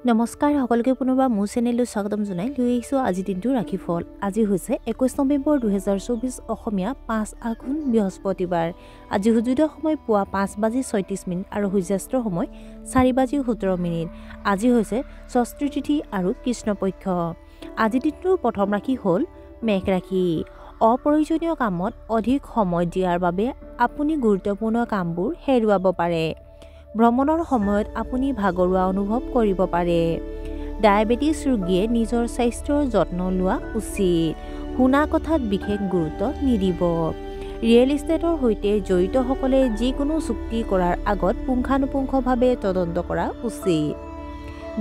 নমস্কাৰ সকলোকে পুনৰবাৰ মোৰ চেনেললৈ স্বাগতম জনাই লৈ আহিছোঁ আজি দিনটোৰ ৰাশিফল। আজি হৈছে 21 নৱেম্বৰ 2024 অসমীয়া 5 আঘোণ বৃহস্পতিবাৰ। আজি সূৰ্যোদয় সময় পুৱা 5:36 আৰু সূৰ্যাস্তৰ সময় 4:17। আজি হৈছে ষষ্ঠী তিথি আৰু কৃষ্ণপক্ষ। আজি দিনটোৰ প্ৰথম ৰাশি হ'ল মেঘ ৰাশি। অপ্ৰয়োজনীয় কামত অধিক সময় দিয়াৰ বাবে আপুনি গুৰুত্বপূৰ্ণ কামবোৰ হেৰুৱাব পাৰে। ভ্ৰমণৰ সময়ত আপুনি ভাগৰুৱা অনুভৱ কৰিব পাৰে। ডায়েবেটিছ ৰোগীয়ে নিজৰ স্বাস্থ্যৰ যত্ন লোৱা উচিত। শুনা কথাত বিশেষ গুৰুত্ব নিদিব। ৰিয়েল ইষ্টেটৰ সৈতে জড়িতসকলে যিকোনো চুক্তি কৰাৰ আগত পুংখানুপুংখভাৱে তদন্ত কৰা উচিত।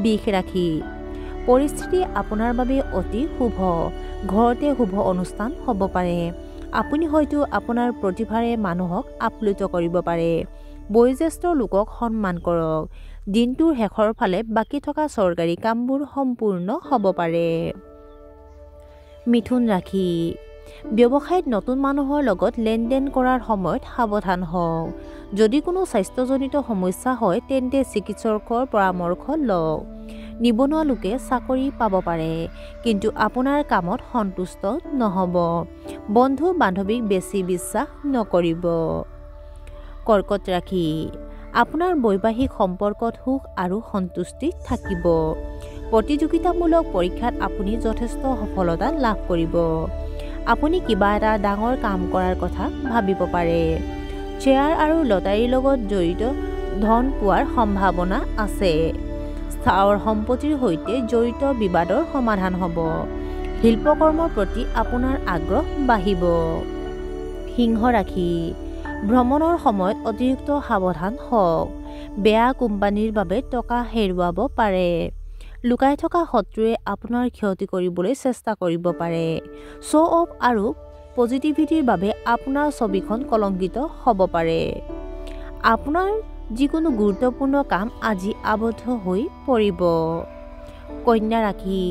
বৃষ ৰাশি। পৰিস্থিতি আপোনাৰ বাবে অতি শুভ। ঘৰতে শুভ অনুষ্ঠান হ'ব পাৰে। আপুনি হয়তো আপোনাৰ প্ৰতিভাৰে মানুহক আপ্লুত কৰিব পাৰে। বয়োজ্যেষ্ঠ লোকক সন্মান কৰক। দিনটোৰ শেষৰ ফালে বাকী থকা চৰকাৰী কামবোৰ সম্পূৰ্ণ হ'ব পাৰে। মিথুন ৰাশি। ব্যৱসায়ত নতুন মানুহৰ লগত লেনদেন কৰাৰ সময়ত সাৱধান হওক। যদি কোনো স্বাস্থ্যজনিত সমস্যা হয় তেন্তে চিকিৎসকৰ পৰামৰ্শ লওক। নিবনুৱা লোকে চাকৰি পাব পাৰে কিন্তু আপোনাৰ কামত সন্তুষ্ট নহ'ব। বন্ধু বান্ধৱীক বেছি বিশ্বাস নকৰিব। কৰ্কট ৰাশি। আপোনাৰ বৈবাহিক সম্পৰ্কত সুখ আৰু সন্তুষ্টি থাকিব। প্ৰতিযোগিতামূলক পৰীক্ষাত আপুনি যথেষ্ট সফলতা লাভ কৰিব। আপুনি কিবা এটা ডাঙৰ কাম কৰাৰ কথা ভাবিব পাৰে। শ্বেয়াৰ আৰু লটাৰীৰ লগত জড়িত ধন পোৱাৰ সম্ভাৱনা আছে। স্থাৱৰ সম্পত্তিৰ সৈতে জড়িত বিবাদৰ সমাধান হ'ব। শিল্পকৰ্মৰ প্ৰতি আপোনাৰ আগ্ৰহ বাঢ়িব। সিংহ ৰাশি। ভ্ৰমণৰ সময়ত অতিৰিক্ত সাৱধান হওক। বেয়া কোম্পানীৰ বাবে টকা হেৰুৱাব পাৰে। লুকাই থকা শত্ৰুৱে আপোনাৰ ক্ষতি কৰিবলৈ চেষ্টা কৰিব পাৰে। শ্ব' অফ আৰু পজিটিভিটিৰ বাবে আপোনাৰ ছবিখন কলংকিত হ'ব পাৰে। আপোনাৰ যিকোনো গুৰুত্বপূৰ্ণ কাম আজি আবদ্ধ হৈ পৰিব। কন্যা ৰাশি।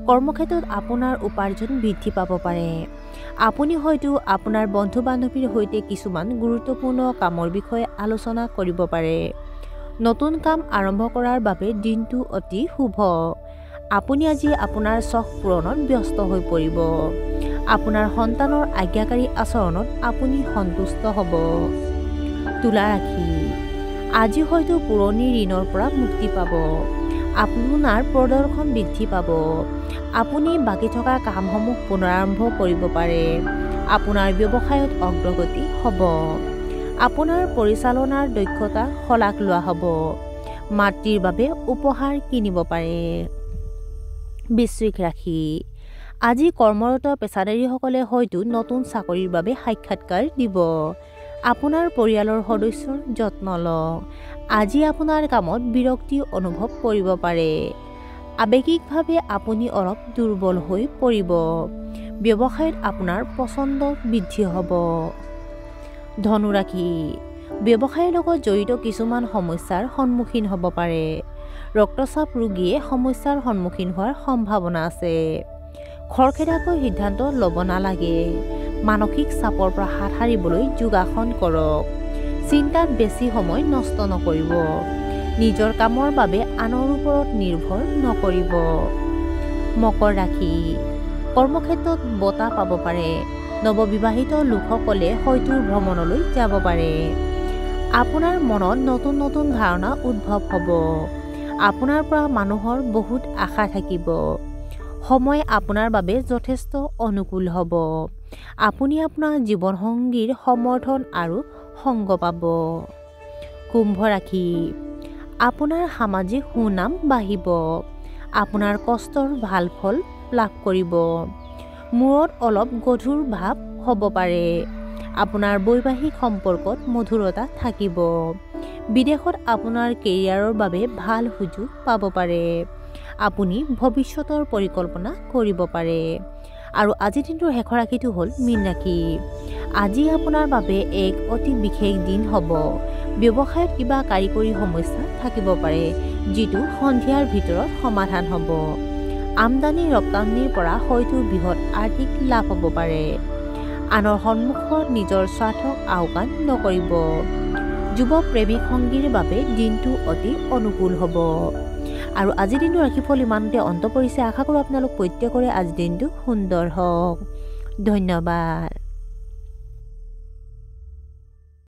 কৰ্মক্ষেত্ৰত আপোনাৰ উপাৰ্জন বৃদ্ধি পাব পাৰে। আপুনি হয়তো আপোনাৰ বন্ধু বান্ধৱীৰ সৈতে কিছুমান গুৰুত্বপূৰ্ণ কামৰ বিষয়ে আলোচনা কৰিব পাৰে। নতুন কাম আৰম্ভ কৰাৰ বাবে দিনটো অতি শুভ। আপুনি আজি আপোনাৰ চখ পূৰণত ব্যস্ত হৈ পৰিব। আপোনাৰ সন্তানৰ আজ্ঞাকাৰী আচৰণত আপুনি সন্তুষ্ট হ'ব। তুলা ৰাশি। আজি হয়তো পুৰণি ঋণৰ পৰা মুক্তি পাব। আপোনাৰ প্ৰদৰ্শন বৃদ্ধি পাব। আপুনি বাকী থকা কামসমূহ পুনৰাৰম্ভ কৰিব পাৰে। আপোনাৰ ব্যৱসায়ত অগ্ৰগতি হ'ব। আপোনাৰ পৰিচালনাৰ দক্ষতা শলাগ লোৱা হ'ব। মাতৃৰ বাবে উপহাৰ কিনিব পাৰে। বৃশ্চিক ৰাশি। আজি কৰ্মৰত পেছাদাৰীসকলে হয়তো নতুন চাকৰিৰ বাবে সাক্ষাৎকাৰ দিব। আপোনাৰ পৰিয়ালৰ সদস্যৰ যত্ন লওক। আজি আপোনাৰ কামত বিৰক্তি অনুভৱ কৰিব পাৰে। আৱেগিকভাৱে আপুনি অলপ দুৰ্বল হৈ পৰিব। ব্যৱসায়ত আপোনাৰ পছন্দ বৃদ্ধি হ'ব। ধনু ৰাশি। ব্যৱসায়ৰ লগত জড়িত কিছুমান সমস্যাৰ সন্মুখীন হ'ব পাৰে। ৰক্তচাপ ৰোগীয়ে সমস্যাৰ সন্মুখীন হোৱাৰ সম্ভাৱনা আছে। খৰখেদাকৈ সিদ্ধান্ত ল'ব নালাগে। মানসিক চাপৰ পৰা হাত সাৰিবলৈ যোগাসন কৰক। চিন্তাত বেছি সময় নষ্ট নকৰিব। নিজৰ কামৰ বাবে আনৰ ওপৰত নিৰ্ভৰ নকৰিব। মকৰ ৰাশি। কৰ্মক্ষেত্ৰত বঁটা পাব পাৰে। নৱবিবাহিত লোকসকলে হয়তো ভ্ৰমণলৈ যাব পাৰে। আপোনাৰ মনত নতুন নতুন ধাৰণা উদ্ভৱ হ'ব। আপোনাৰ পৰা মানুহৰ বহুত আশা থাকিব। সময় আপোনাৰ বাবে যথেষ্ট অনুকূল হ'ব। আপুনি আপোনাৰ জীৱনসংগীৰ সমৰ্থন আৰু সংগ পাব। কুম্ভ ৰাশি। আপোনাৰ সামাজিক সুনাম বাঢ়িব। আপোনাৰ কষ্টৰ ভাল ফল লাভ কৰিব। মূৰত অলপ গধুৰ ভাৱ হ'ব পাৰে। আপোনাৰ বৈবাহিক সম্পৰ্কত মধুৰতা থাকিব। বিদেশত আপোনাৰ কেৰিয়াৰৰ বাবে ভাল সুযোগ পাব পাৰে। আপুনি ভৱিষ্যতৰ পৰিকল্পনা কৰিব পাৰে। আৰু আজিৰ দিনটোৰ শেষৰ ৰাশিটো হ'ল মীন ৰাশি। আজি আপোনাৰ বাবে এক অতি বিশেষ দিন হ'ব। ব্যৱসায়ত কিবা কাৰিকৰী সমস্যা থাকিব পাৰে যিটো সন্ধিয়াৰ ভিতৰত সমাধান হ'ব। আমদানি ৰপ্তানিৰ পৰা হয়তো বৃহৎ আৰ্থিক লাভ হ'ব পাৰে। আনৰ সন্মুখত নিজৰ স্বাৰ্থক আওকাণ নকৰিব। যুৱ প্ৰেমিক সংগীৰ বাবে দিনটো অতি অনুকূল হ'ব। আৰু আজিৰ দিনটো ৰাশিফল ইমানতে অন্ত পৰিছে। আশা কৰোঁ আপোনালোক প্ৰত্যেকৰে আজিৰ দিনটো সুন্দৰ হওক। ধন্যবাদ।